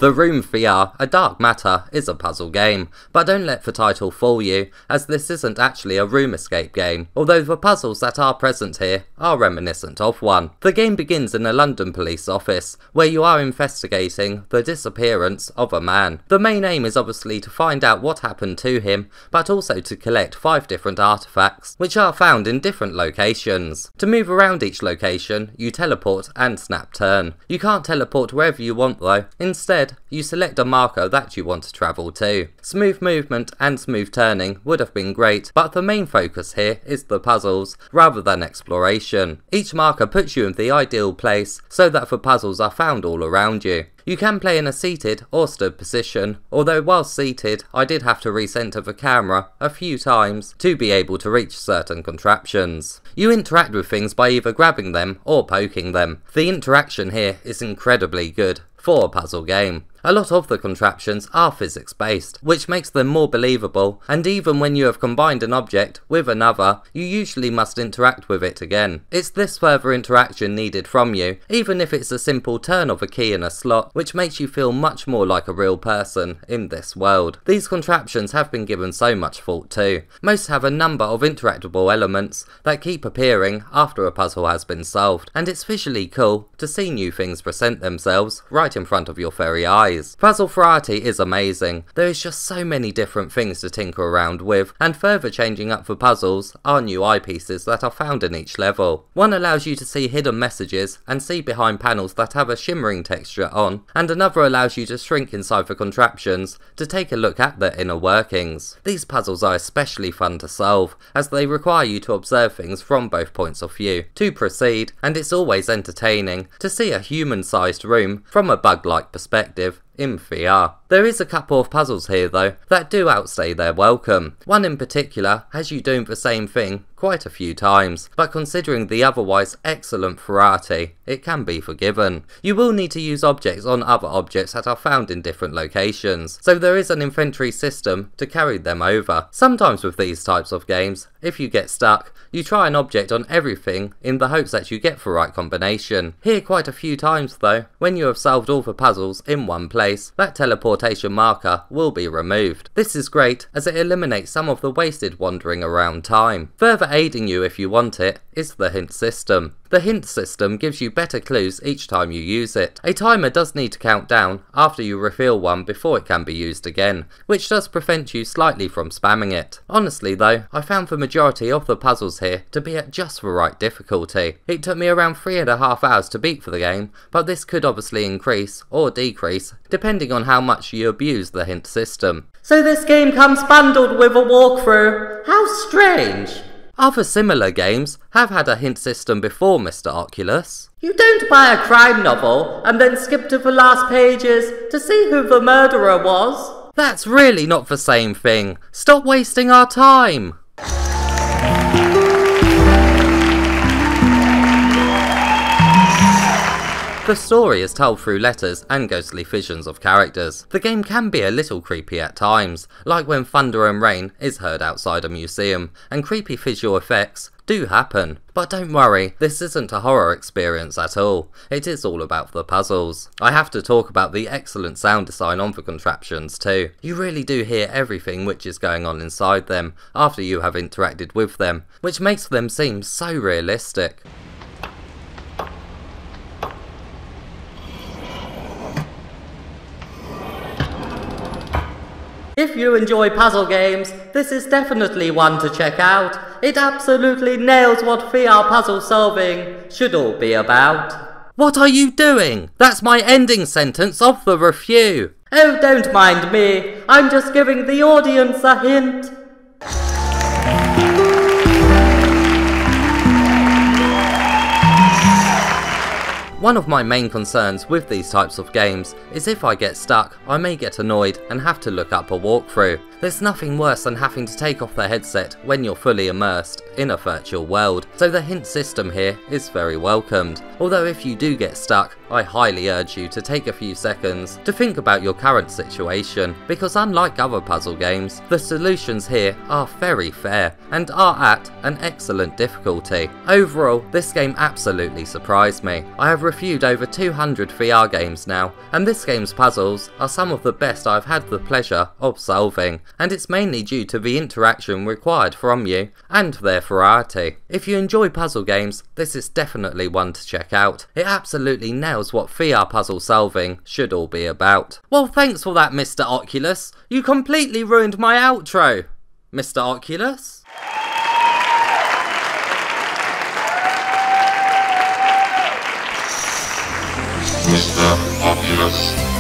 The Room VR, A Dark Matter, is a puzzle game, but don't let the title fool you, as this isn't actually a room escape game, although the puzzles that are present here are reminiscent of one. The game begins in a London police office, where you are investigating the disappearance of a man. The main aim is obviously to find out what happened to him, but also to collect 5 different artifacts, which are found in different locations. To move around each location, you teleport and snap turn. You can't teleport wherever you want though. Instead, you select a marker that you want to travel to. Smooth movement and smooth turning would have been great, but the main focus here is the puzzles, rather than exploration. Each marker puts you in the ideal place, so that the puzzles are found all around you. You can play in a seated or stood position, although whilst seated I did have to recenter the camera a few times to be able to reach certain contraptions. You interact with things by either grabbing them or poking them. The interaction here is incredibly good for a puzzle game. A lot of the contraptions are physics based, which makes them more believable, and even when you have combined an object with another, you usually must interact with it again. It's this further interaction needed from you, even if it's a simple turn of a key in a slot, which makes you feel much more like a real person in this world. These contraptions have been given so much thought too. Most have a number of interactable elements that keep appearing after a puzzle has been solved, and it's visually cool to see new things present themselves right in front of your very eyes. Puzzle variety is amazing. There is just so many different things to tinker around with, and further changing up the puzzles are new eyepieces that are found in each level. One allows you to see hidden messages and see behind panels that have a shimmering texture on, and another allows you to shrink inside the contraptions to take a look at their inner workings. These puzzles are especially fun to solve, as they require you to observe things from both points of view to proceed, and it's always entertaining to see a human-sized room from a bug-like perspective in VR. There is a couple of puzzles here though that do outstay their welcome. One in particular has you doing the same thing quite a few times, but considering the otherwise excellent variety, it can be forgiven. You will need to use objects on other objects that are found in different locations, so there is an inventory system to carry them over. Sometimes with these types of games, if you get stuck, you try an object on everything in the hopes that you get the right combination. Here quite a few times though, when you have solved all the puzzles in one place, that teleportation marker will be removed. This is great as it eliminates some of the wasted wandering around time. Further aiding you if you want it is the hint system. The hint system gives you better clues each time you use it. A timer does need to count down after you reveal one before it can be used again, which does prevent you slightly from spamming it. Honestly though, I found the majority of the puzzles here to be at just the right difficulty. It took me around 3.5 hours to beat for the game, but this could obviously increase or decrease depending on how much you abuse the hint system. So this game comes bundled with a walkthrough? How strange! Other similar games have had a hint system before, Mr Oculus. You don't buy a crime novel and then skip to the last pages to see who the murderer was. That's really not the same thing. Stop wasting our time. The story is told through letters and ghostly visions of characters. The game can be a little creepy at times, like when thunder and rain is heard outside a museum, and creepy visual effects do happen. But don't worry, this isn't a horror experience at all. It is all about the puzzles. I have to talk about the excellent sound design on the contraptions too. You really do hear everything which is going on inside them after you have interacted with them, which makes them seem so realistic. If you enjoy puzzle games, this is definitely one to check out. It absolutely nails what VR puzzle solving should all be about. What are you doing? That's my ending sentence of the review. Oh, don't mind me. I'm just giving the audience a hint. One of my main concerns with these types of games is if I get stuck, I may get annoyed and have to look up a walkthrough. There's nothing worse than having to take off the headset when you're fully immersed in a virtual world, so the hint system here is very welcomed. Although if you do get stuck I highly urge you to take a few seconds to think about your current situation, because unlike other puzzle games, the solutions here are very fair and are at an excellent difficulty. Overall, this game absolutely surprised me. I have reviewed over 200 VR games now, and this game's puzzles are some of the best I've had the pleasure of solving, and it's mainly due to the interaction required from you and their variety. If you enjoy puzzle games, this is definitely one to check out. It absolutely nails what VR puzzle solving should all be about. Well, thanks for that, Mr Oculus. You completely ruined my outro. Mr Oculus? Mr. Oculus.